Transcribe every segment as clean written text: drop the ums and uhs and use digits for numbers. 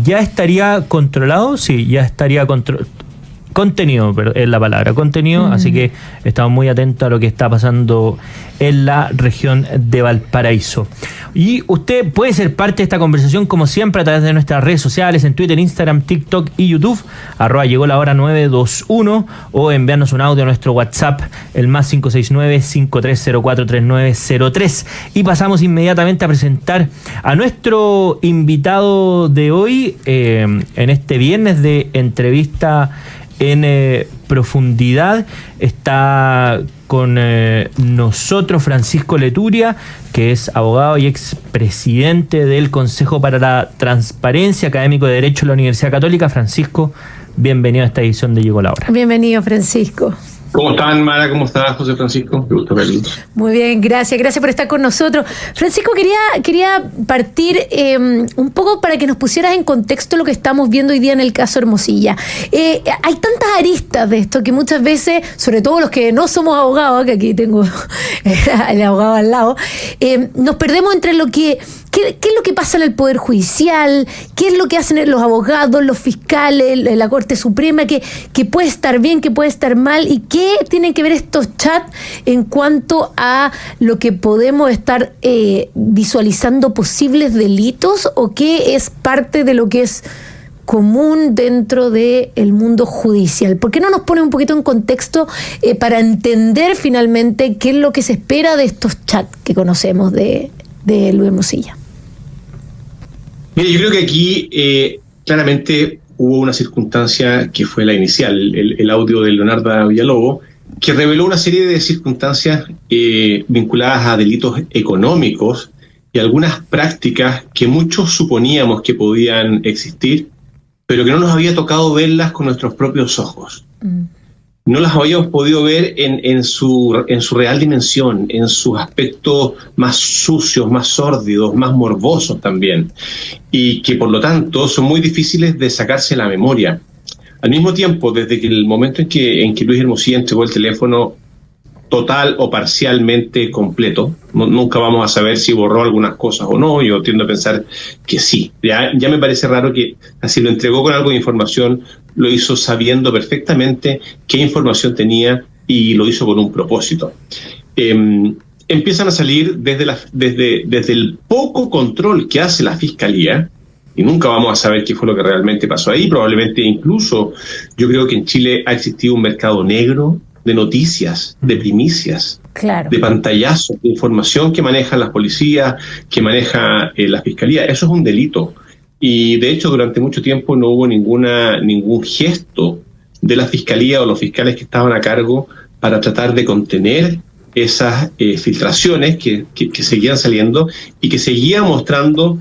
¿ya estaría controlado? Sí, ya estaría contenido, pero es la palabra, contenido, así que estamos muy atentos a lo que está pasando en la región de Valparaíso. Y usted puede ser parte de esta conversación, como siempre, a través de nuestras redes sociales, en Twitter, Instagram, TikTok y YouTube, @llegó la hora 921, o enviarnos un audio a nuestro WhatsApp, el más 569-5304-3903. Y pasamos inmediatamente a presentar a nuestro invitado de hoy, en este viernes de entrevista en profundidad. Está con nosotros Francisco Leturia, que es abogado y expresidente del Consejo para la Transparencia, académico de Derecho de la Universidad Católica. Francisco, bienvenido a esta edición de Llegó la Hora. Bienvenido, Francisco. ¿Cómo están, Mara? ¿Cómo estás, José Francisco? Qué gusto verlos. Muy bien, gracias por estar con nosotros. Francisco, quería partir un poco para que nos pusieras en contexto lo que estamos viendo hoy día en el caso Hermosilla. Hay tantas aristas de esto que muchas veces, sobre todo los que no somos abogados, que aquí tengo el abogado al lado, nos perdemos entre lo que... ¿Qué es lo que pasa en el Poder Judicial? ¿Qué es lo que hacen los abogados, los fiscales, la Corte Suprema? Que puede estar bien, que puede estar mal. ¿Y qué tienen que ver estos chats en cuanto a lo que podemos estar visualizando posibles delitos? ¿O qué es parte de lo que es común dentro del mundo judicial? ¿Por qué no nos pone un poquito en contexto para entender finalmente qué es lo que se espera de estos chats que conocemos de Luis Hermosilla? Mire, yo creo que aquí claramente hubo una circunstancia que fue la inicial, el audio de Leonardo Villalobos, que reveló una serie de circunstancias vinculadas a delitos económicos y algunas prácticas que muchos suponíamos que podían existir, pero que no nos había tocado verlas con nuestros propios ojos. No las habíamos podido ver en su real dimensión, en sus aspectos más sucios, más sórdidos, más morbosos también, y que por lo tanto son muy difíciles de sacarse la memoria. Al mismo tiempo, desde que el momento en que Luis Hermosilla entregó el teléfono total o parcialmente completo, nunca vamos a saber si borró algunas cosas o no. Yo tiendo a pensar que sí. Ya me parece raro que así lo entregó con algo de información, lo hizo sabiendo perfectamente qué información tenía y lo hizo con un propósito. Empiezan a salir desde el poco control que hace la Fiscalía, y nunca vamos a saber qué fue lo que realmente pasó ahí. Probablemente incluso yo creo que en Chile ha existido un mercado negro de noticias, de primicias, claro, de pantallazos, de información que manejan las policías, que maneja la Fiscalía. Eso es un delito. Y de hecho durante mucho tiempo no hubo ningún gesto de la Fiscalía o los fiscales que estaban a cargo para tratar de contener esas filtraciones que seguían saliendo y que seguían mostrando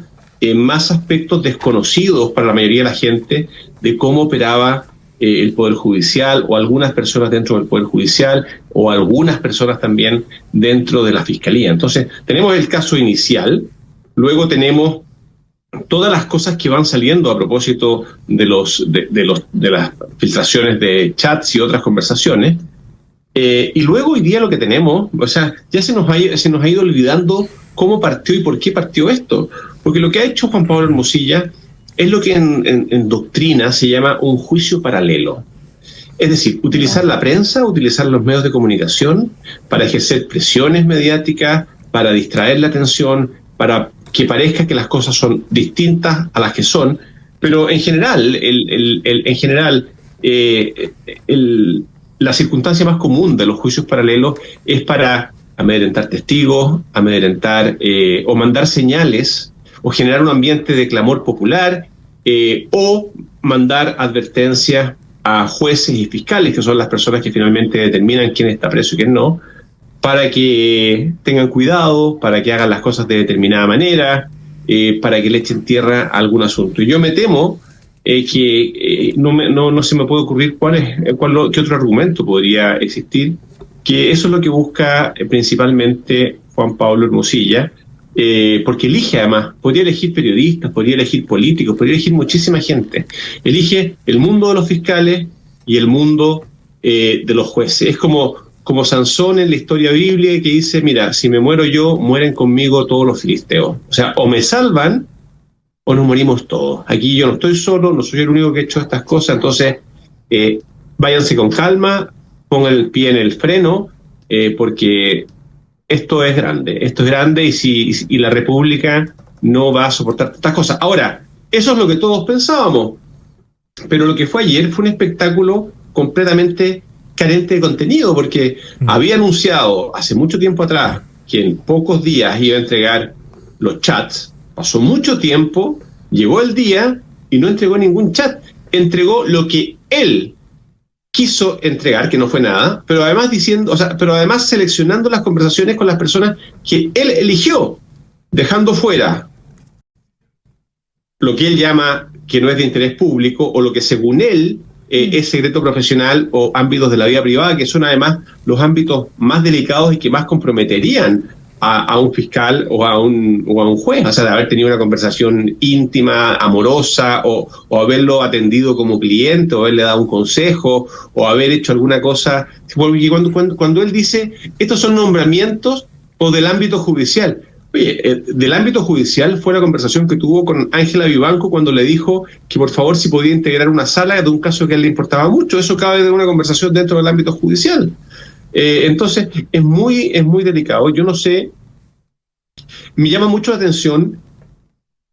más aspectos desconocidos para la mayoría de la gente de cómo operaba el Poder Judicial, o algunas personas dentro del Poder Judicial, o algunas personas también dentro de la Fiscalía. Entonces, tenemos el caso inicial, luego tenemos todas las cosas que van saliendo a propósito de las filtraciones de chats y otras conversaciones, y luego hoy día lo que tenemos, o sea, ya se nos ha ido olvidando cómo partió y por qué partió esto, porque lo que ha hecho Juan Pablo Hermosilla es lo que en doctrina se llama un juicio paralelo. Es decir, utilizar la prensa, utilizar los medios de comunicación para ejercer presiones mediáticas, para distraer la atención, para que parezca que las cosas son distintas a las que son, pero en general, la circunstancia más común de los juicios paralelos es para amedrentar testigos, o mandar señales, o generar un ambiente de clamor popular, o mandar advertencias a jueces y fiscales, que son las personas que finalmente determinan quién está preso y quién no, para que tengan cuidado, para que hagan las cosas de determinada manera, para que le echen tierra a algún asunto. Y yo me temo que no se me puede ocurrir qué otro argumento podría existir, que eso es lo que busca principalmente Juan Pablo Hermosilla, porque elige, además, podría elegir periodistas, podría elegir políticos, podría elegir muchísima gente. Elige el mundo de los fiscales y el mundo de los jueces. Es como Sansón en la historia bíblica, que dice, mira, si me muero yo, mueren conmigo todos los filisteos. O sea, o me salvan o nos morimos todos. Aquí yo no estoy solo, no soy el único que ha hecho estas cosas, entonces váyanse con calma, pongan el pie en el freno, porque esto es grande y la República no va a soportar estas cosas. Ahora, eso es lo que todos pensábamos, pero lo que fue ayer fue un espectáculo completamente carente de contenido, porque había anunciado hace mucho tiempo atrás que en pocos días iba a entregar los chats. Pasó mucho tiempo, llegó el día y no entregó ningún chat. Entregó lo que él quiso entregar, que no fue nada, pero además seleccionando las conversaciones con las personas que él eligió, dejando fuera lo que él llama que no es de interés público, o lo que según él es secreto profesional o ámbitos de la vida privada, que son además los ámbitos más delicados y que más comprometerían a un fiscal o a un juez, o sea, de haber tenido una conversación íntima, amorosa, o haberlo atendido como cliente, o haberle dado un consejo, o haber hecho alguna cosa. Porque cuando él dice, estos son nombramientos o del ámbito judicial. Oye, del ámbito judicial fue la conversación que tuvo con Ángela Vivanco cuando le dijo que por favor si podía integrar una sala de un caso que a él le importaba mucho. Eso cabe de una conversación dentro del ámbito judicial. Entonces, es muy delicado. Yo no sé, me llama mucho la atención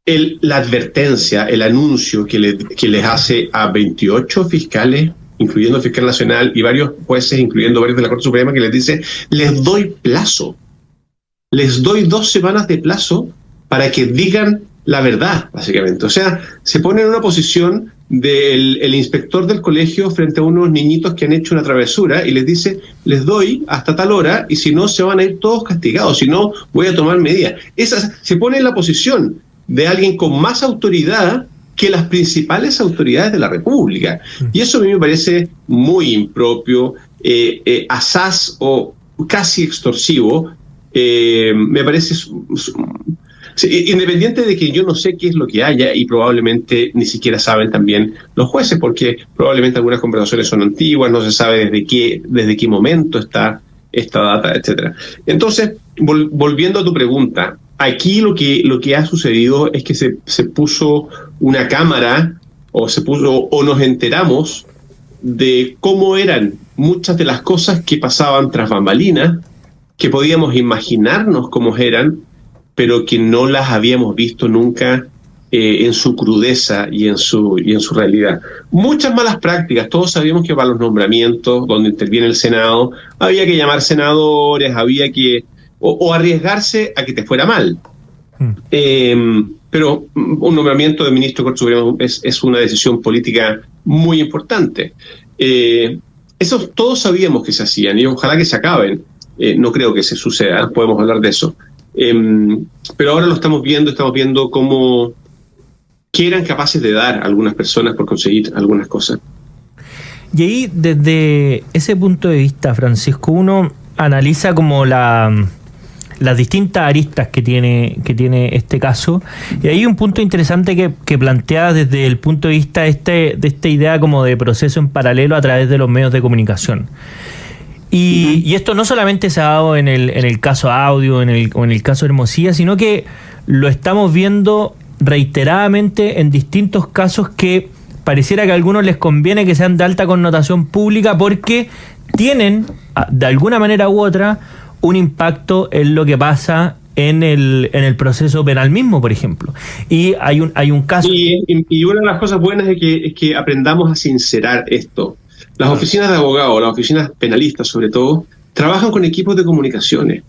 la advertencia, el anuncio que les hace a 28 fiscales, incluyendo el fiscal nacional y varios jueces, incluyendo varios de la Corte Suprema, que les dice, les doy plazo. Les doy 2 semanas de plazo para que digan la verdad, básicamente. O sea, se pone en una posición del inspector del colegio frente a unos niñitos que han hecho una travesura y les dice, les doy hasta tal hora y si no se van a ir todos castigados, si no voy a tomar medidas. Se pone en la posición de alguien con más autoridad que las principales autoridades de la República. Y eso a mí me parece muy impropio, asaz o casi extorsivo. Me parece... independiente de que yo no sé qué es lo que haya y probablemente ni siquiera saben también los jueces, porque probablemente algunas conversaciones son antiguas, no se sabe desde qué momento está esta data, etcétera. Entonces, volviendo a tu pregunta, aquí lo que ha sucedido es que se puso una cámara o nos enteramos de cómo eran muchas de las cosas que pasaban tras bambalinas, que podíamos imaginarnos cómo eran, pero que no las habíamos visto nunca en su crudeza y en su realidad. Muchas malas prácticas. Todos sabíamos que para los nombramientos, donde interviene el Senado, había que llamar senadores, había que... o arriesgarse a que te fuera mal. Pero un nombramiento de ministro de Corte Suprema es una decisión política muy importante. Eso todos sabíamos que se hacían y ojalá que se acaben. No creo que se suceda, podemos hablar de eso. Pero ahora lo estamos viendo qué eran capaces de dar algunas personas por conseguir algunas cosas. Y ahí, desde ese punto de vista, Francisco, uno analiza como las distintas aristas que tiene este caso, y hay un punto interesante que plantea desde el punto de vista de esta idea como de proceso en paralelo a través de los medios de comunicación. Y esto no solamente se ha dado en el caso Audio o en el caso Hermosilla, sino que lo estamos viendo reiteradamente en distintos casos que pareciera que a algunos les conviene que sean de alta connotación pública porque tienen, de alguna manera u otra, un impacto en lo que pasa en el proceso penal mismo, por ejemplo. Y hay un caso... Y una de las cosas buenas es que aprendamos a sincerar esto. Las oficinas de abogados, las oficinas penalistas sobre todo, trabajan con equipos de comunicaciones.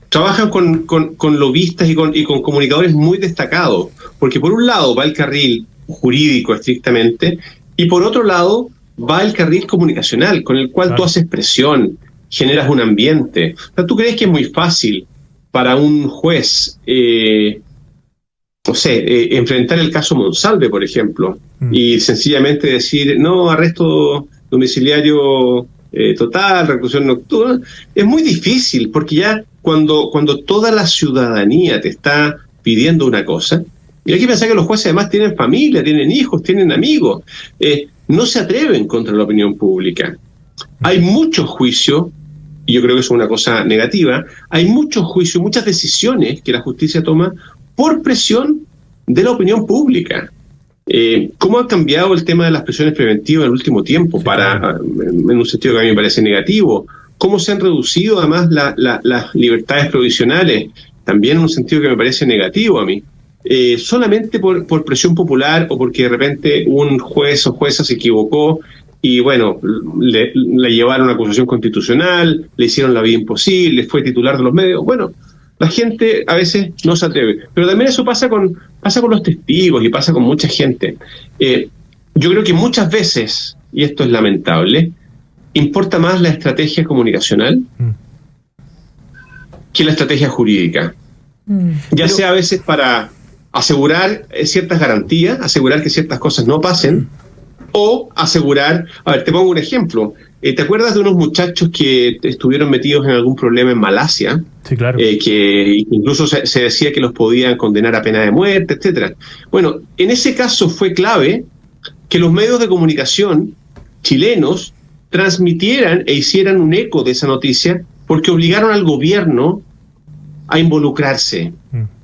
Trabajan con lobistas y con comunicadores muy destacados, porque por un lado va el carril jurídico estrictamente, y por otro lado va el carril comunicacional, con el cual tú haces presión, generas un ambiente. O sea, ¿tú crees que es muy fácil para un juez, enfrentar el caso Monsalve, por ejemplo, y sencillamente decir, no, arresto domiciliario total, reclusión nocturna? Es muy difícil, porque ya cuando toda la ciudadanía te está pidiendo una cosa, y hay que pensar que los jueces además tienen familia, tienen hijos, tienen amigos, no se atreven contra la opinión pública. Hay muchos juicios, y yo creo que eso es una cosa negativa, hay muchos juicios, muchas decisiones que la justicia toma por presión de la opinión pública. ¿Cómo ha cambiado el tema de las prisiones preventivas en el último tiempo? En un sentido que a mí me parece negativo. ¿Cómo se han reducido además las libertades provisionales? También en un sentido que me parece negativo a mí. Solamente por presión popular o porque de repente un juez o jueza se equivocó y bueno, le llevaron a acusación constitucional, le hicieron la vida imposible, fue titular de los medios. Bueno, la gente a veces no se atreve. Pero también eso pasa con los testigos y pasa con mucha gente. Yo creo que muchas veces, y esto es lamentable, importa más la estrategia comunicacional que la estrategia jurídica. Ya sea a veces para asegurar ciertas garantías, asegurar que ciertas cosas no pasen, o asegurar... A ver, te pongo un ejemplo. ¿Te acuerdas de unos muchachos que estuvieron metidos en algún problema en Malasia? Sí, claro. Que incluso se decía que los podían condenar a pena de muerte, etcétera. Bueno, en ese caso fue clave que los medios de comunicación chilenos transmitieran e hicieran un eco de esa noticia porque obligaron al gobierno a involucrarse.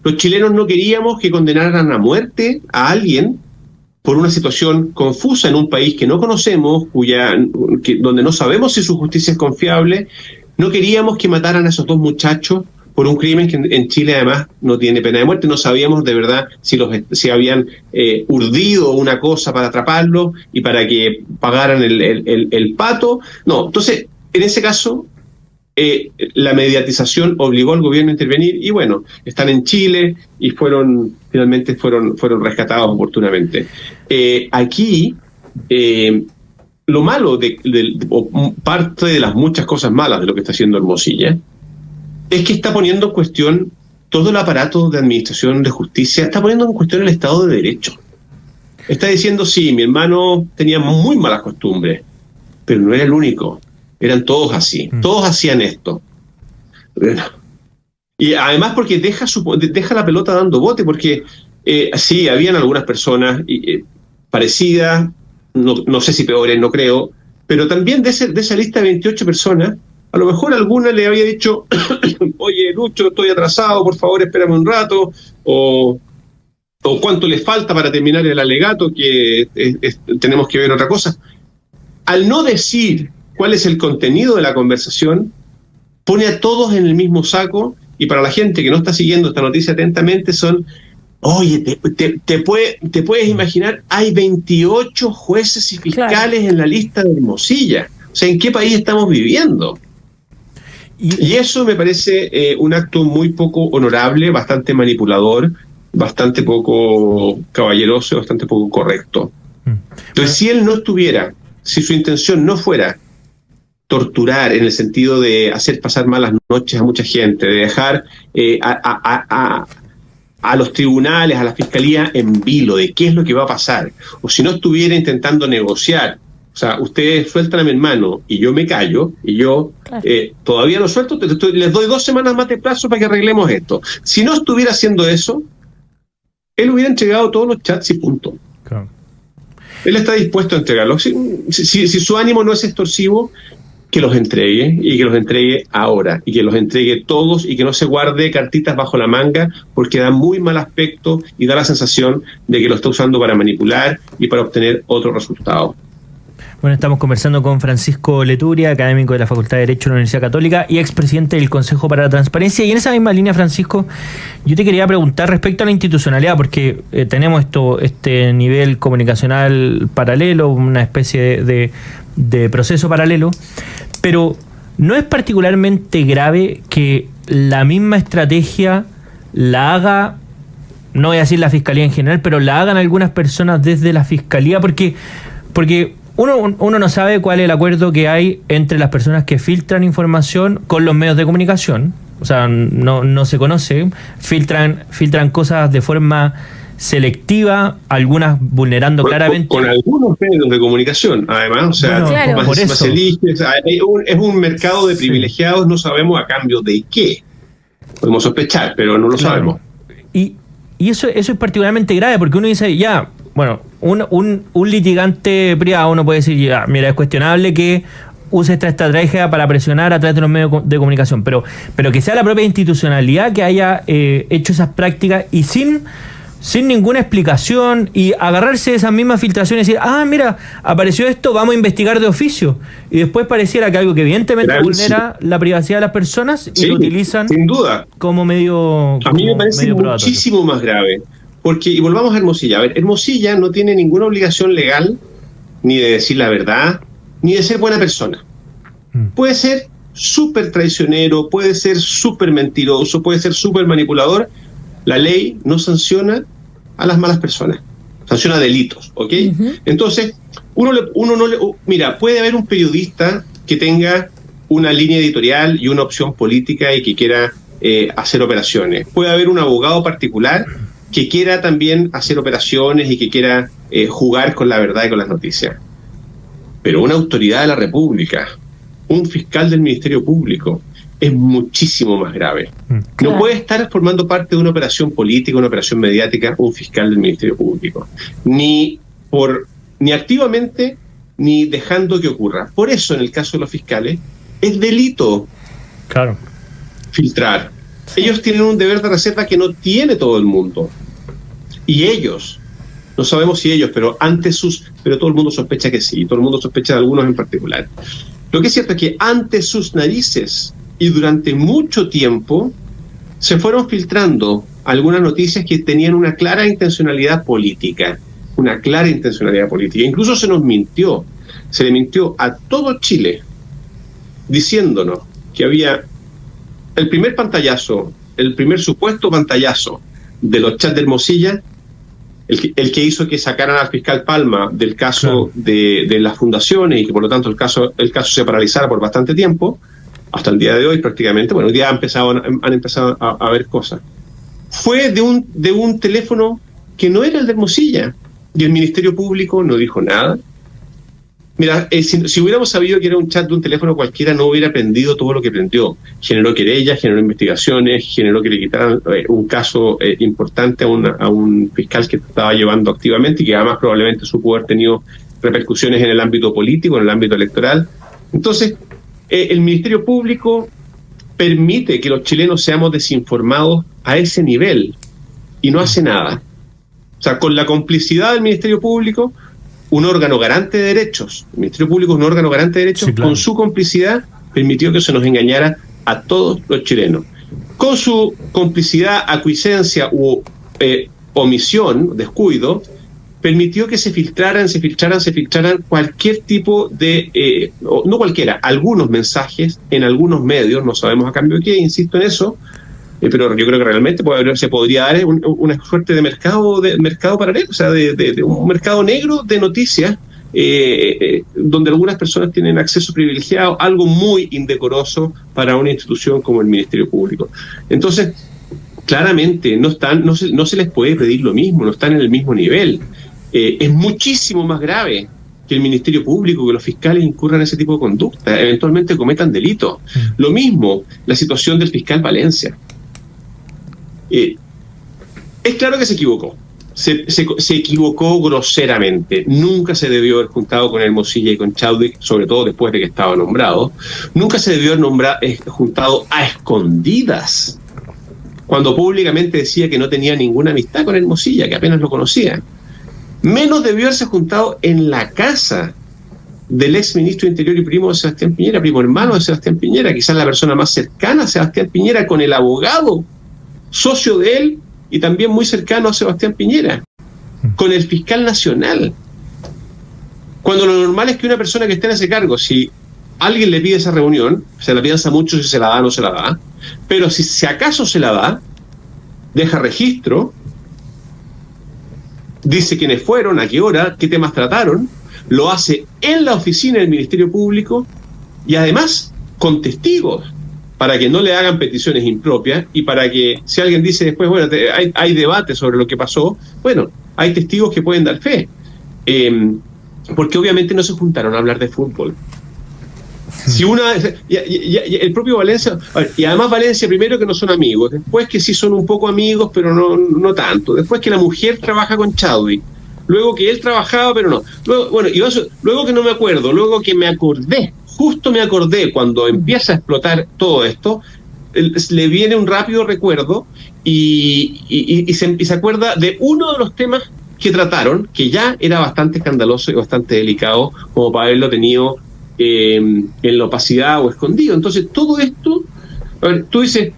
Los chilenos no queríamos que condenaran a muerte a alguien por una situación confusa en un país que no conocemos, donde no sabemos si su justicia es confiable. No queríamos que mataran a esos dos muchachos por un crimen que en Chile además no tiene pena de muerte. No sabíamos de verdad si habían urdido una cosa para atraparlos y para que pagaran el pato. No, entonces, en ese caso, la mediatización obligó al gobierno a intervenir y bueno, están en Chile y finalmente fueron rescatados oportunamente. Aquí, lo malo o parte de las muchas cosas malas de lo que está haciendo Hermosilla es que está poniendo en cuestión todo el aparato de administración de justicia, está poniendo en cuestión el Estado de Derecho. Está diciendo, sí, mi hermano tenía muy malas costumbres, pero no era el único. Eran todos así, todos hacían esto. Y además porque deja la pelota dando bote, porque sí, habían algunas personas parecidas, no sé si peores, no creo, pero también de esa lista de 28 personas, a lo mejor alguna le había dicho, oye, Lucho, estoy atrasado, por favor, espérame un rato, o cuánto le falta para terminar el alegato, que tenemos que ver otra cosa. Al no decir cuál es el contenido de la conversación, pone a todos en el mismo saco, y para la gente que no está siguiendo esta noticia atentamente son, oye, te puedes imaginar, hay 28 jueces y fiscales en la lista de Hermosilla. O sea, ¿en qué país estamos viviendo? Y eso me parece un acto muy poco honorable, bastante manipulador, bastante poco caballeroso, bastante poco correcto. Entonces, si su intención no fuera torturar en el sentido de hacer pasar malas noches a mucha gente, de dejar a los tribunales, a la fiscalía en vilo de qué es lo que va a pasar, o si no estuviera intentando negociar, o sea, ustedes sueltan a mi hermano y yo me callo, y yo todavía no suelto, les doy 2 semanas más de plazo para que arreglemos esto. Si no estuviera haciendo eso, él hubiera entregado todos los chats y punto. Claro. Él está dispuesto a entregarlos. Si su ánimo no es extorsivo, que los entregue, y que los entregue ahora, y que los entregue todos, y que no se guarde cartitas bajo la manga, porque da muy mal aspecto y da la sensación de que lo está usando para manipular y para obtener otro resultado. Bueno, estamos conversando con Francisco Leturia, académico de la Facultad de Derecho de la Universidad Católica y expresidente del Consejo para la Transparencia. Y en esa misma línea, Francisco, yo te quería preguntar respecto a la institucionalidad, porque tenemos este nivel comunicacional paralelo, una especie de proceso paralelo, pero ¿no es particularmente grave que la misma estrategia la haga, no voy a decir la Fiscalía en general, pero la hagan algunas personas desde la Fiscalía? Porque uno no sabe cuál es el acuerdo que hay entre las personas que filtran información con los medios de comunicación. O sea, no se conoce. Filtran cosas de forma selectiva, algunas vulnerando claramente. Con algunos medios de comunicación, además. O sea, bueno, claro, por eso. Es un mercado de privilegiados, no sabemos a cambio de qué. Podemos sospechar, pero no lo sabemos. Y eso es particularmente grave, porque uno dice, ya, bueno, un litigante privado, uno puede decir, ya, mira, es cuestionable que use esta estrategia para presionar a través de los medios de comunicación, pero que sea la propia institucionalidad que haya hecho esas prácticas y sin sin ninguna explicación y agarrarse de esas mismas filtraciones y decir, mira, apareció esto, vamos a investigar de oficio. Y después pareciera que algo que evidentemente vulnera la privacidad de las personas y lo utilizan sin duda como medio. A mí me parece muchísimo más grave. Porque, y volvamos a Hermosilla. A ver, Hermosilla no tiene ninguna obligación legal ni de decir la verdad, ni de ser buena persona. Puede ser súper traicionero, puede ser súper mentiroso, puede ser súper manipulador. La ley no sanciona a las malas personas, sanciona delitos, ¿ok? Entonces, mira, puede haber un periodista que tenga una línea editorial y una opción política y que quiera hacer operaciones. Puede haber un abogado particular que quiera también hacer operaciones y que quiera jugar con la verdad y con las noticias. Pero una autoridad de la República, un fiscal del Ministerio Público, es muchísimo más grave. Claro. No puede estar formando parte de una operación política, una operación mediática, un fiscal del Ministerio Público. Ni activamente, ni dejando que ocurra. Por eso, en el caso de los fiscales, es delito filtrar. Ellos tienen un deber de reserva que no tiene todo el mundo. Y ellos, no sabemos si ellos, pero todo el mundo sospecha que sí, todo el mundo sospecha de algunos en particular. Lo que es cierto es que ante sus narices y durante mucho tiempo se fueron filtrando algunas noticias que tenían una clara intencionalidad política. Incluso se le mintió a todo Chile diciéndonos que había el primer supuesto pantallazo de los chats de Hermosilla, el que hizo que sacaran al fiscal Palma del caso de las fundaciones y que por lo tanto el caso se paralizara por bastante tiempo, hasta el día de hoy prácticamente. Bueno, hoy día han empezado a ver cosas. Fue de un teléfono que no era el de Hermosilla y el Ministerio Público no dijo nada. Mira, si hubiéramos sabido que era un chat de un teléfono cualquiera, no hubiera aprendido todo lo que aprendió. Generó querellas, generó investigaciones, generó que le quitaran un caso importante a un fiscal que estaba llevando activamente y que además probablemente supo haber tenido repercusiones en el ámbito político, en el ámbito electoral. Entonces, el Ministerio Público permite que los chilenos seamos desinformados a ese nivel y no hace nada. O sea, con la complicidad del Ministerio Público, un órgano garante de derechos, el Ministerio Público es un órgano garante de derechos, con su complicidad permitió que se nos engañara a todos los chilenos. Con su complicidad, aquiescencia u omisión, descuido, permitió que se filtraran cualquier tipo de, no cualquiera, algunos mensajes en algunos medios, no sabemos a cambio de qué, insisto en eso, pero yo creo que realmente se podría dar una suerte de mercado paralelo, o sea, de un mercado negro de noticias, donde algunas personas tienen acceso privilegiado, algo muy indecoroso para una institución como el Ministerio Público. Entonces, claramente no se les puede pedir lo mismo, no están en el mismo nivel. Es muchísimo más grave que el Ministerio Público, que los fiscales incurran en ese tipo de conducta, eventualmente cometan delitos. Lo mismo, la situación del fiscal Valencia. Es claro que se equivocó. Se equivocó groseramente. Nunca se debió haber juntado con Hermosilla y con Chadwick, sobre todo después de que estaba nombrado. Nunca se debió haber juntado a escondidas, cuando públicamente decía que no tenía ninguna amistad con Hermosilla, que apenas lo conocía. Menos debió haberse juntado en la casa del ex ministro de Interior y primo de Sebastián Piñera, primo hermano de Sebastián Piñera, quizás la persona más cercana a Sebastián Piñera, con el abogado socio de él y también muy cercano a Sebastián Piñera, con el fiscal nacional. Cuando lo normal es que una persona que esté en ese cargo, si alguien le pide esa reunión, se la piensa mucho si se la da o no se la da, pero si acaso se la da, deja registro, dice quiénes fueron, a qué hora, qué temas trataron, lo hace en la oficina del Ministerio Público y además con testigos, para que no le hagan peticiones impropias y para que, si alguien dice después, bueno, hay debate sobre lo que pasó, bueno, hay testigos que pueden dar fe. Porque obviamente no se juntaron a hablar de fútbol. Si el propio Valencia, y además Valencia, primero que no son amigos, después que sí son un poco amigos, pero no tanto, después que la mujer trabaja con Chadwick, luego que él trabajaba, pero no. Luego que no me acuerdo, luego que justo me acordé cuando empieza a explotar todo esto, le viene un rápido recuerdo y se acuerda de uno de los temas que trataron, que ya era bastante escandaloso y bastante delicado, como para haberlo tenido en la opacidad o escondido. Entonces, todo esto, a ver, tú dices,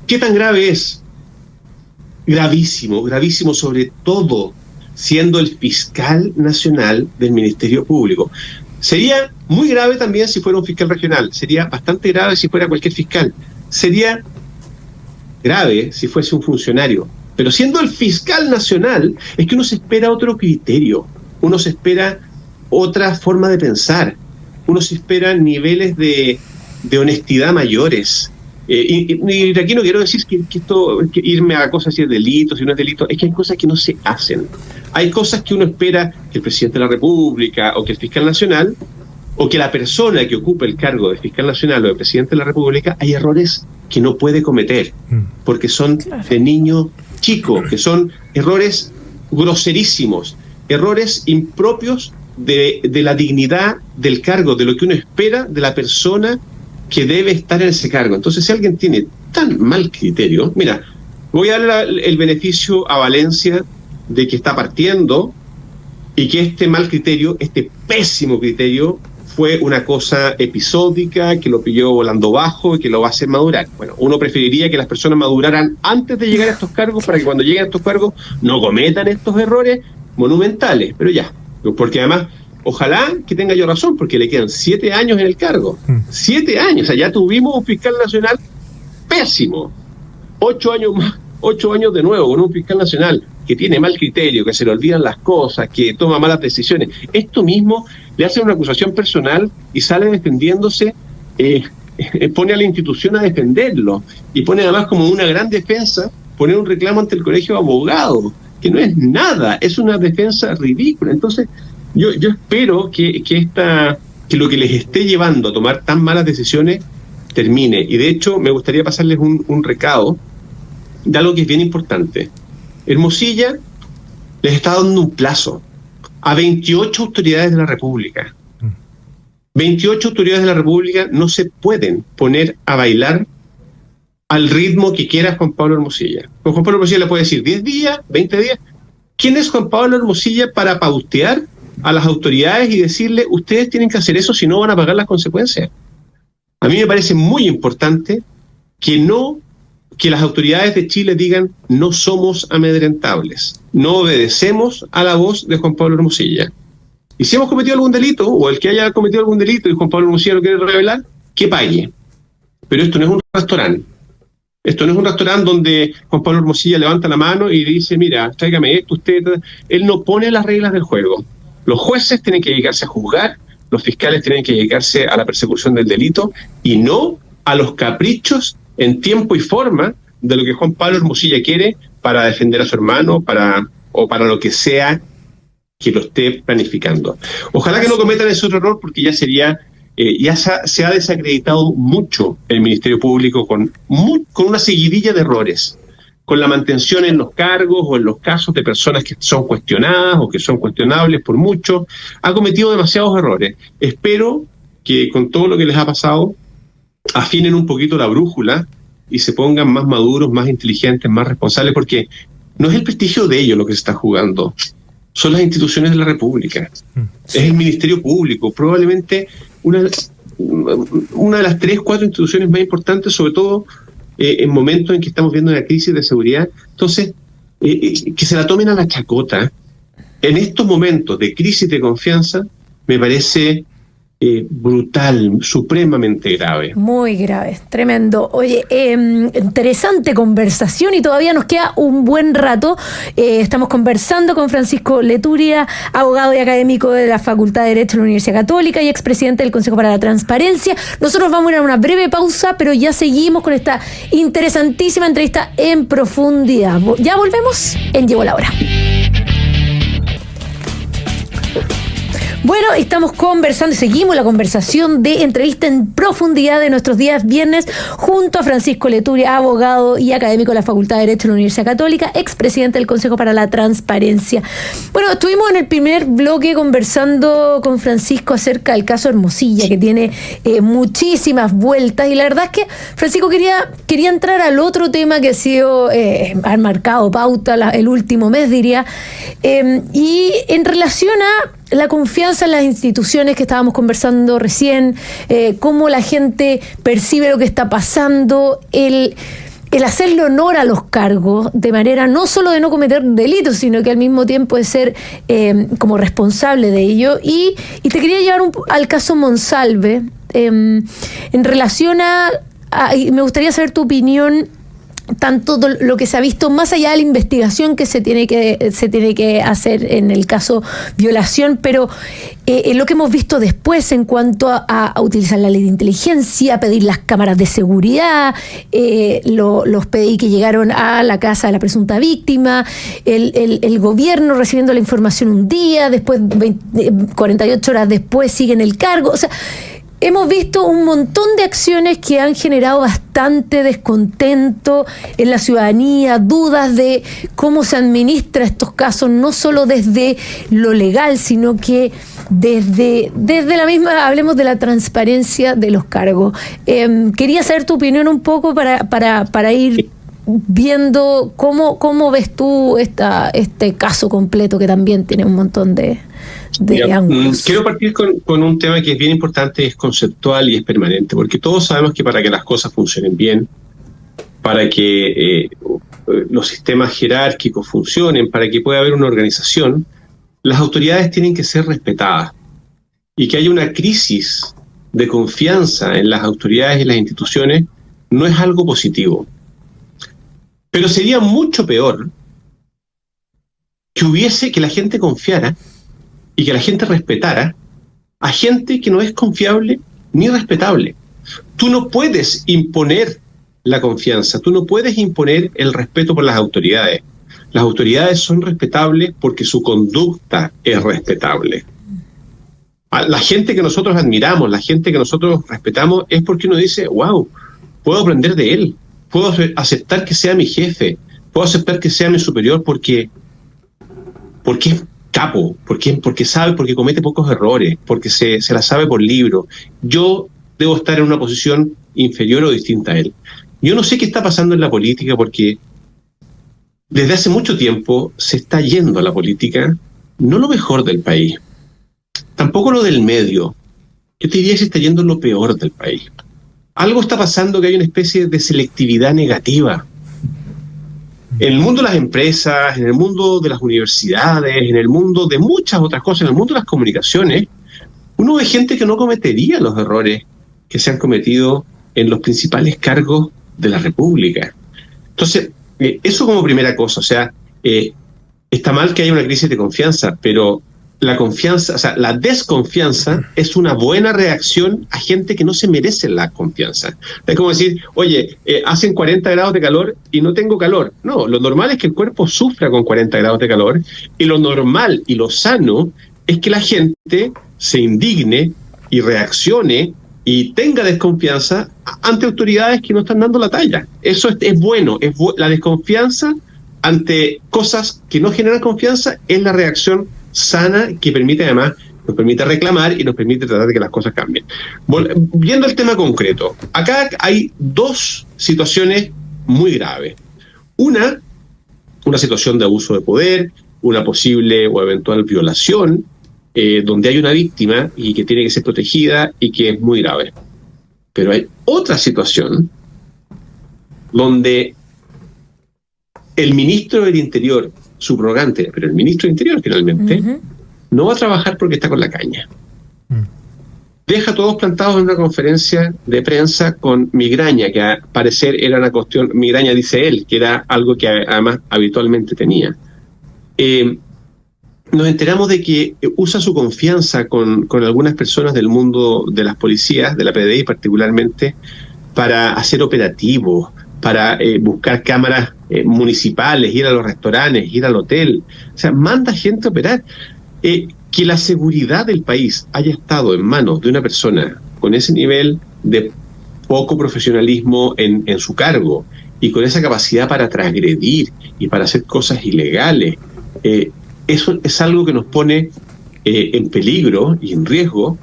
¿qué tan grave es? Gravísimo, gravísimo, sobre todo siendo el fiscal nacional del Ministerio Público. Sería muy grave también si fuera un fiscal regional, sería bastante grave si fuera cualquier fiscal, sería grave si fuese un funcionario, pero siendo el fiscal nacional es que uno se espera otro criterio, uno se espera otra forma de pensar, uno se espera niveles de honestidad mayores. Y aquí no quiero decir que irme a cosas si es delito, si no es delito, es que hay cosas que no se hacen. Hay cosas que uno espera que el presidente de la República o que el fiscal nacional o que la persona que ocupe el cargo de fiscal nacional o de presidente de la República, hay errores que no puede cometer porque son de niño chico, que son errores groserísimos, errores impropios de la dignidad del cargo, de lo que uno espera de la persona que debe estar en ese cargo. Entonces, si alguien tiene tan mal criterio, mira, voy a darle el beneficio a Valencia de que está partiendo y que este mal criterio, este pésimo criterio, fue una cosa episódica, que lo pilló volando bajo y que lo va a hacer madurar. Bueno, uno preferiría que las personas maduraran antes de llegar a estos cargos para que cuando lleguen a estos cargos no cometan estos errores monumentales, pero ya, porque además ojalá que tenga yo razón, porque le quedan 7 años en el cargo. 7 años, o sea, ya tuvimos un fiscal nacional pésimo. 8 años más, 8 años de nuevo con un fiscal nacional que tiene mal criterio, que se le olvidan las cosas, que toma malas decisiones. Esto mismo le hace una acusación personal y sale defendiéndose, pone a la institución a defenderlo y pone además como una gran defensa poner un reclamo ante el colegio de abogados, que no es nada, es una defensa ridícula. Entonces, yo espero que lo que les esté llevando a tomar tan malas decisiones termine. Y de hecho, me gustaría pasarles un recado de algo que es bien importante. Hermosilla les está dando un plazo a 28 autoridades de la República. 28 autoridades de la República no se pueden poner a bailar al ritmo que quiera Juan Pablo Hermosilla. Con Juan Pablo Hermosilla le puede decir 10 días, 20 días. ¿Quién es Juan Pablo Hermosilla para pautear a las autoridades y decirle, ustedes tienen que hacer eso, si no van a pagar las consecuencias? A mí me parece muy importante que las autoridades de Chile digan, no somos amedrentables, no obedecemos a la voz de Juan Pablo Hermosilla. Y si hemos cometido algún delito, o el que haya cometido algún delito y Juan Pablo Hermosilla lo quiere revelar, que pague. Pero esto no es un restaurante. Esto no es un restaurante donde Juan Pablo Hermosilla levanta la mano y dice, mira, tráigame esto, usted. Él no pone las reglas del juego. Los jueces tienen que dedicarse a juzgar, los fiscales tienen que dedicarse a la persecución del delito y no a los caprichos en tiempo y forma de lo que Juan Pablo Hermosilla quiere para defender a su hermano o para lo que sea que lo esté planificando. Ojalá que no cometan ese otro error, porque ya sería se ha desacreditado mucho el Ministerio Público con una seguidilla de errores, con la mantención en los cargos o en los casos de personas que son cuestionadas o que son cuestionables por mucho. Ha cometido demasiados errores. Espero que con todo lo que les ha pasado afinen un poquito la brújula y se pongan más maduros, más inteligentes, más responsables, porque no es el prestigio de ellos lo que se está jugando, son las instituciones de la República. Sí. Es el Ministerio Público, probablemente una de las 3, 4 instituciones más importantes, sobre todo en momentos en que estamos viendo una crisis de seguridad. Entonces, que se la tomen a la chacota en estos momentos de crisis de confianza me parece brutal, supremamente grave. Muy grave, tremendo. Oye, interesante conversación y todavía nos queda un buen rato. Estamos conversando con Francisco Leturia, abogado y académico de la Facultad de Derecho de la Universidad Católica y expresidente del Consejo para la Transparencia. Nosotros vamos a ir a una breve pausa, pero ya seguimos con esta interesantísima entrevista en profundidad. Ya volvemos en Llegó la Hora. Bueno, estamos conversando y seguimos la conversación de entrevista en profundidad de nuestros días viernes junto a Francisco Leturia, abogado y académico de la Facultad de Derecho de la Universidad Católica, expresidente del Consejo para la Transparencia. Bueno, estuvimos en el primer bloque conversando con Francisco acerca del caso Hermosilla, que tiene muchísimas vueltas, y la verdad es que Francisco quería entrar al otro tema que ha marcado pauta el último mes, diría, y en relación a la confianza en las instituciones que estábamos conversando recién, cómo la gente percibe lo que está pasando, el hacerle honor a los cargos de manera no solo de no cometer delitos, sino que al mismo tiempo de ser como responsable de ello. Y te quería llevar al caso Monsalve, en relación y me gustaría saber tu opinión, tanto lo que se ha visto más allá de la investigación que se tiene que hacer en el caso violación, pero lo que hemos visto después en cuanto a utilizar la ley de inteligencia, pedir las cámaras de seguridad, los PDI que llegaron a la casa de la presunta víctima, el gobierno recibiendo la información un día, después 48 horas después siguen el cargo. O sea, hemos visto un montón de acciones que han generado bastante descontento en la ciudadanía, dudas de cómo se administra estos casos, no solo desde lo legal, sino que desde la misma, hablemos de la transparencia de los cargos. Quería saber tu opinión un poco para ir viendo cómo ves tú este caso completo, que también tiene un montón de ángulos. Quiero partir con un tema que es bien importante, es conceptual y es permanente, porque todos sabemos que para que las cosas funcionen bien, para que los sistemas jerárquicos funcionen, para que pueda haber una organización, las autoridades tienen que ser respetadas, y que haya una crisis de confianza en las autoridades y las instituciones no es algo positivo. Pero sería mucho peor que la gente confiara y que la gente respetara a gente que no es confiable ni respetable. Tú no puedes imponer la confianza, tú no puedes imponer el respeto por las autoridades. Las autoridades son respetables porque su conducta es respetable. La gente que nosotros admiramos, la gente que nosotros respetamos, es porque uno dice, wow, puedo aprender de él, puedo aceptar que sea mi jefe, puedo aceptar que sea mi superior porque es capo, porque sabe, porque comete pocos errores, porque se la sabe por libro. Yo debo estar en una posición inferior o distinta a él. Yo no sé qué está pasando en la política, porque desde hace mucho tiempo se está yendo a la política no lo mejor del país, tampoco lo del medio. Yo te diría que se está yendo lo peor del país. Algo está pasando, que hay una especie de selectividad negativa. En el mundo de las empresas, en el mundo de las universidades, en el mundo de muchas otras cosas, en el mundo de las comunicaciones, uno ve gente que no cometería los errores que se han cometido en los principales cargos de la República. Entonces, eso como primera cosa. O sea, está mal que haya una crisis de confianza, pero la confianza, o sea, la desconfianza es una buena reacción a gente que no se merece la confianza. Es como decir, oye, hacen 40 grados de calor y no tengo calor. No, lo normal es que el cuerpo sufra con 40 grados de calor, y lo normal y lo sano es que la gente se indigne y reaccione y tenga desconfianza ante autoridades que no están dando la talla. Eso es bueno. La desconfianza ante cosas que no generan confianza es la reacción sana, que permite, además, nos permite reclamar y nos permite tratar de que las cosas cambien. Viendo el tema concreto, acá hay dos situaciones muy graves. Una situación de abuso de poder, una posible o eventual violación, donde hay una víctima y que tiene que ser protegida y que es muy grave. Pero hay otra situación donde el ministro del Interior, subrogante, pero el ministro del Interior finalmente, no va a trabajar porque está con la caña. Deja a todos plantados en una conferencia de prensa con migraña, que a parecer era una cuestión, migraña dice él, que era algo que además habitualmente tenía. Nos enteramos de que usa su confianza con algunas personas del mundo de las policías, de la PDI particularmente, para hacer operativos, para buscar cámaras municipales, ir a los restaurantes, ir al hotel. O sea, manda gente a operar. ¿Qué que la seguridad del país haya estado en manos de una persona con ese nivel de poco profesionalismo en su cargo y con esa capacidad para transgredir y para hacer cosas ilegales, eso es algo que nos pone en peligro y en riesgo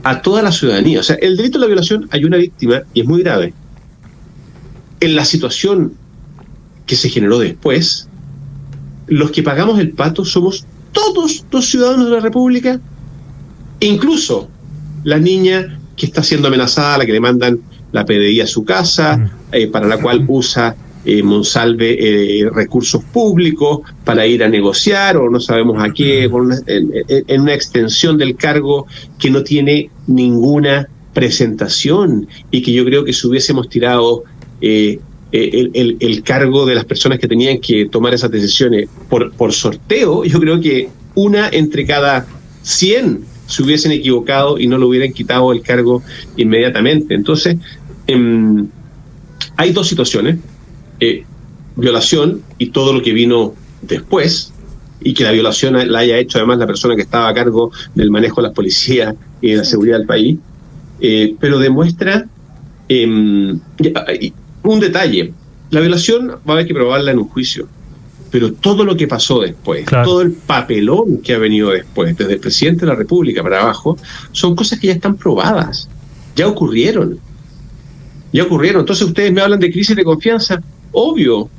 a toda la ciudadanía. O sea, el delito de la violación, hay una víctima y es muy grave. En la situación que se generó después, los que pagamos el pato somos todos los ciudadanos de la República, incluso la niña que está siendo amenazada, a la que le mandan la PDI a su casa, para la cual usa Monsalve recursos públicos para ir a negociar, o no sabemos a qué, en una extensión del cargo que no tiene ninguna presentación, y que yo creo que si hubiésemos tirado el cargo de las personas que tenían que tomar esas decisiones por sorteo, yo creo que una entre cada 100 se hubiesen equivocado y no le hubieran quitado el cargo inmediatamente. Entonces, hay dos situaciones: violación y todo lo que vino después, y que la violación la haya hecho además la persona que estaba a cargo del manejo de las policías y de la seguridad del país, pero demuestra un detalle: la violación va a haber que probarla en un juicio, pero todo lo que pasó después, claro, todo el papelón que ha venido después, desde el presidente de la República para abajo, son cosas que ya están probadas, ya ocurrieron. Entonces ustedes me hablan de crisis de confianza. Obvio,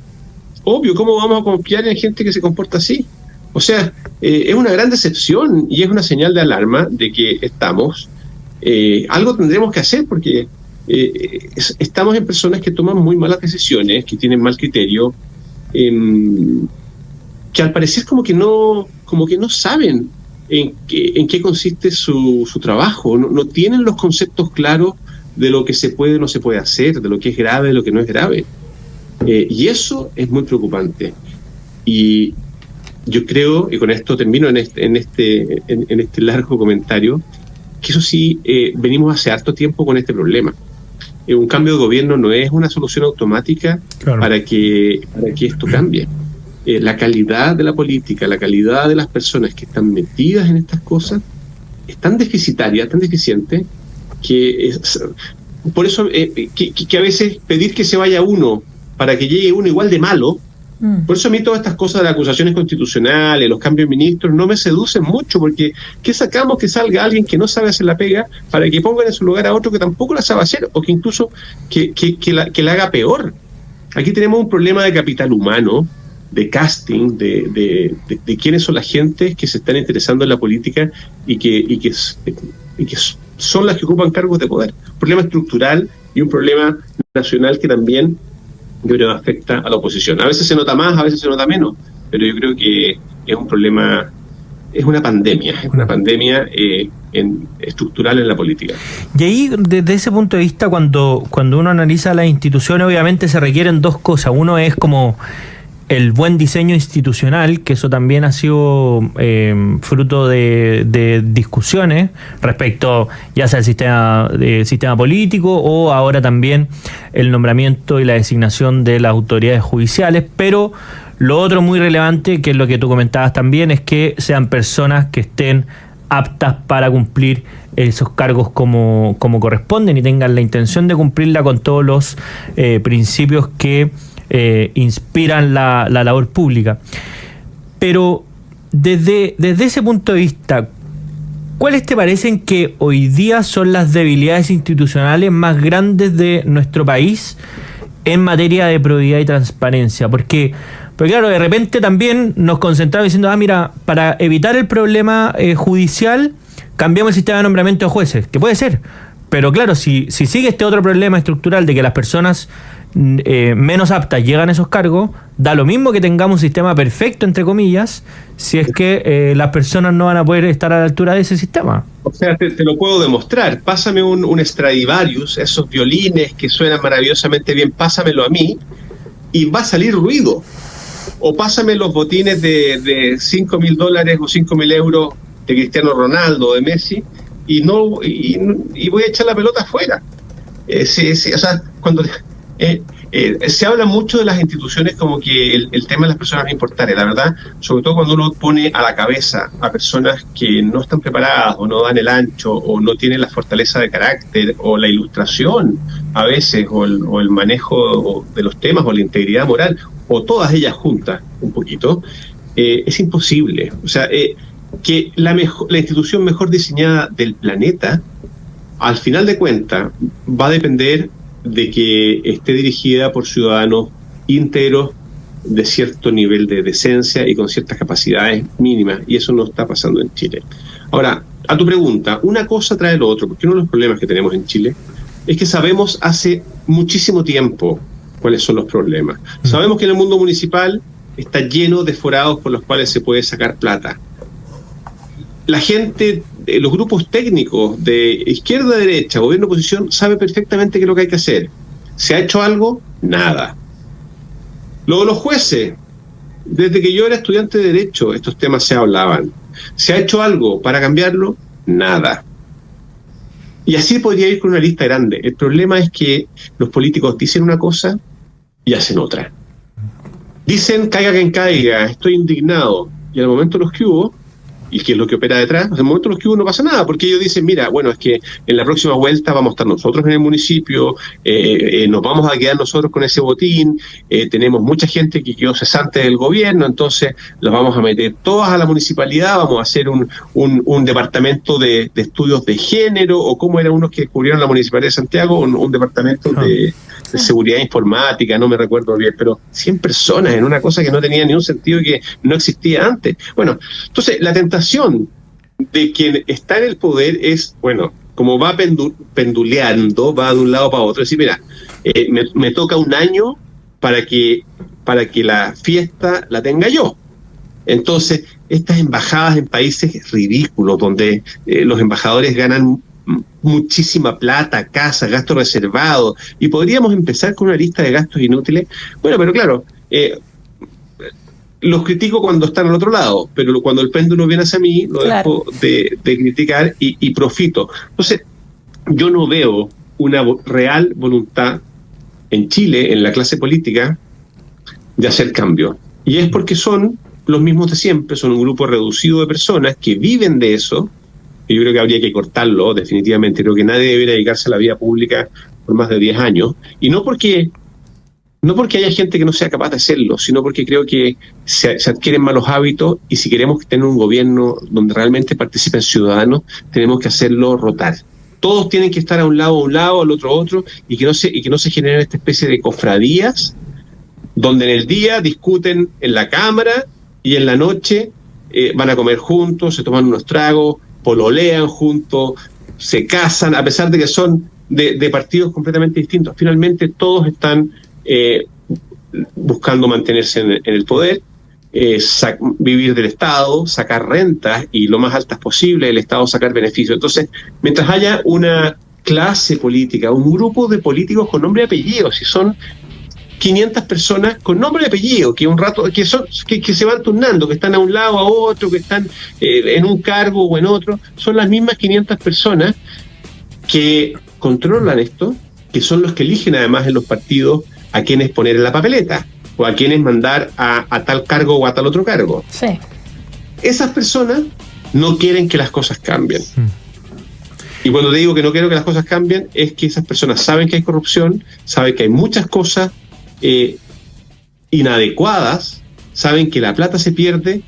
¿cómo vamos a confiar en gente que se comporta así? O sea, es una gran decepción y es una señal de alarma de que algo tendremos que hacer, porque estamos en personas que toman muy malas decisiones, que tienen mal criterio, que al parecer como que no saben en qué consiste su trabajo, no tienen los conceptos claros de lo que se puede o no se puede hacer, de lo que es grave, de lo que no es grave. Y eso es muy preocupante. Y yo creo, y con esto termino en este largo comentario, que eso sí, venimos hace harto tiempo con este problema. Un cambio de gobierno no es una solución automática, claro, para que esto cambie. La calidad de la política, la calidad de las personas que están metidas en estas cosas es tan deficitaria, tan deficiente, que por eso que a veces pedir que se vaya uno para que llegue uno igual de malo, por eso a mí todas estas cosas de las acusaciones constitucionales, los cambios de ministros, no me seducen mucho, porque ¿qué sacamos que salga alguien que no sabe hacer la pega para que pongan en su lugar a otro que tampoco la sabe hacer, o que incluso que la haga peor? Aquí tenemos un problema de capital humano, de casting, de quiénes son las gentes que se están interesando en la política y que son las que ocupan cargos de poder. Un problema estructural y un problema nacional que también, yo creo, afecta a la oposición. A veces se nota más, a veces se nota menos, pero yo creo que es un problema, es una pandemia estructural en la política. Y ahí, desde ese punto de vista, cuando uno analiza las instituciones, obviamente se requieren dos cosas. Uno es como el buen diseño institucional, que eso también ha sido fruto de discusiones respecto ya sea el sistema político, o ahora también el nombramiento y la designación de las autoridades judiciales. Pero lo otro muy relevante, que es lo que tú comentabas también, es que sean personas que estén aptas para cumplir esos cargos como corresponden y tengan la intención de cumplirla con todos los principios que inspiran la labor pública. Pero desde ese punto de vista, ¿cuáles te parecen que hoy día son las debilidades institucionales más grandes de nuestro país en materia de probidad y transparencia? Porque claro, de repente también nos concentramos diciendo, mira, para evitar el problema judicial, cambiamos el sistema de nombramiento de jueces, que puede ser, pero claro, si sigue este otro problema estructural de que las personas menos aptas llegan a esos cargos, da lo mismo que tengamos un sistema perfecto, entre comillas, si es que las personas no van a poder estar a la altura de ese sistema. O sea, te lo puedo demostrar. Pásame un Stradivarius, esos violines que suenan maravillosamente bien, pásamelo a mí y va a salir ruido. O pásame los botines de $5,000 o 5,000 euros de Cristiano Ronaldo, de Messi, y voy a echar la pelota afuera. O sea, cuando Se habla mucho de las instituciones como que el tema de las personas no es importante. La verdad, sobre todo cuando uno pone a la cabeza a personas que no están preparadas o no dan el ancho o no tienen la fortaleza de carácter o la ilustración a veces o el manejo de los temas o la integridad moral o todas ellas juntas un poquito, es imposible. O sea, que la institución mejor diseñada del planeta, al final de cuentas, va a depender de que esté dirigida por ciudadanos íntegros de cierto nivel de decencia y con ciertas capacidades mínimas, y eso no está pasando en Chile. Ahora, a tu pregunta, una cosa trae lo otro, porque uno de los problemas que tenemos en Chile es que sabemos hace muchísimo tiempo cuáles son los problemas. Sabemos que en el mundo municipal está lleno de forados por los cuales se puede sacar plata. La gente, los grupos técnicos de izquierda a derecha, gobierno oposición, sabe perfectamente qué es lo que hay que hacer. ¿Se ha hecho algo? Nada. Luego los jueces, desde que yo era estudiante de derecho, estos temas se hablaban. ¿Se ha hecho algo para cambiarlo? Nada. Y así podría ir con una lista grande. El problema es que los políticos dicen una cosa y hacen otra. Dicen, caiga quien caiga, estoy indignado. Y al momento los que hubo, y que es lo que opera detrás, en el momento los que hubo no pasa nada, porque ellos dicen, mira, bueno, es que en la próxima vuelta vamos a estar nosotros en el municipio, nos vamos a quedar nosotros con ese botín, tenemos mucha gente que quedó cesante del gobierno, entonces los vamos a meter todas a la municipalidad, vamos a hacer un departamento de estudios de género, o como eran unos que descubrieron la Municipalidad de Santiago, un departamento de seguridad informática, no me recuerdo bien, pero 100 personas en una cosa que no tenía ni un sentido y que no existía antes. Bueno, entonces la tentación de quien está en el poder es, bueno, como va penduleando, va de un lado para otro, decir, mira, me toca un año para que la fiesta la tenga yo. Entonces, estas embajadas en países ridículos, donde los embajadores ganan muchísima plata, casas, gastos reservados, y podríamos empezar con una lista de gastos inútiles. Bueno, pero claro, los critico cuando están al otro lado, pero cuando el péndulo viene hacia mí, lo dejo de criticar y profito. Entonces, yo no veo una real voluntad en Chile, en la clase política, de hacer cambio. Y es porque son los mismos de siempre, son un grupo reducido de personas que viven de eso. Y yo creo que habría que cortarlo, definitivamente. Creo que nadie debería dedicarse a la vida pública por más de 10 años. Y no porque haya gente que no sea capaz de hacerlo, sino porque creo que se adquieren malos hábitos, y si queremos tener un gobierno donde realmente participen ciudadanos, tenemos que hacerlo rotar. Todos tienen que estar a un lado, al otro, y que no se generen esta especie de cofradías, donde en el día discuten en la Cámara y en la noche van a comer juntos, se toman unos tragos, pololean juntos, se casan, a pesar de que son de partidos completamente distintos. Finalmente todos están buscando mantenerse en el poder, vivir del Estado, sacar rentas y lo más altas posible, el Estado sacar beneficios. Entonces, mientras haya una clase política, un grupo de políticos con nombre y apellido, si son 500 personas con nombre y apellido, que un rato que se van turnando, que están a un lado, a otro, que están en un cargo o en otro, son las mismas 500 personas que controlan esto, que son los que eligen además en los partidos a quienes poner en la papeleta o a quienes mandar a tal cargo o a tal otro cargo. Sí. Esas personas no quieren que las cosas cambien. Y cuando te digo que no quiero que las cosas cambien, es que esas personas saben que hay corrupción, saben que hay muchas cosas inadecuadas, saben que la plata se pierde,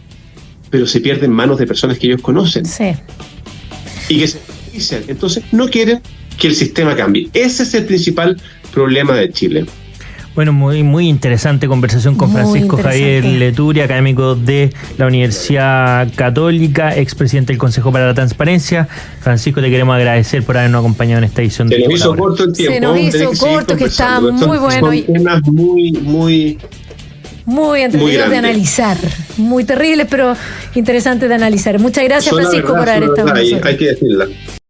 pero se pierde en manos de personas que ellos conocen. Sí. Y que se benefician. Entonces no quieren que el sistema cambie. Ese es el principal problema de Chile. Bueno, muy interesante conversación con Francisco Javier Leturi, académico de la Universidad Católica, expresidente del Consejo para la Transparencia. Francisco, te queremos agradecer por habernos acompañado en esta edición. Se nos hizo corto el tiempo. Se nos hizo corto, que está muy bueno. Son temas muy entretenidos de analizar. Muy terribles, pero interesantes de analizar. Muchas gracias, Francisco, por haber estado con nosotros. Hay que decirla.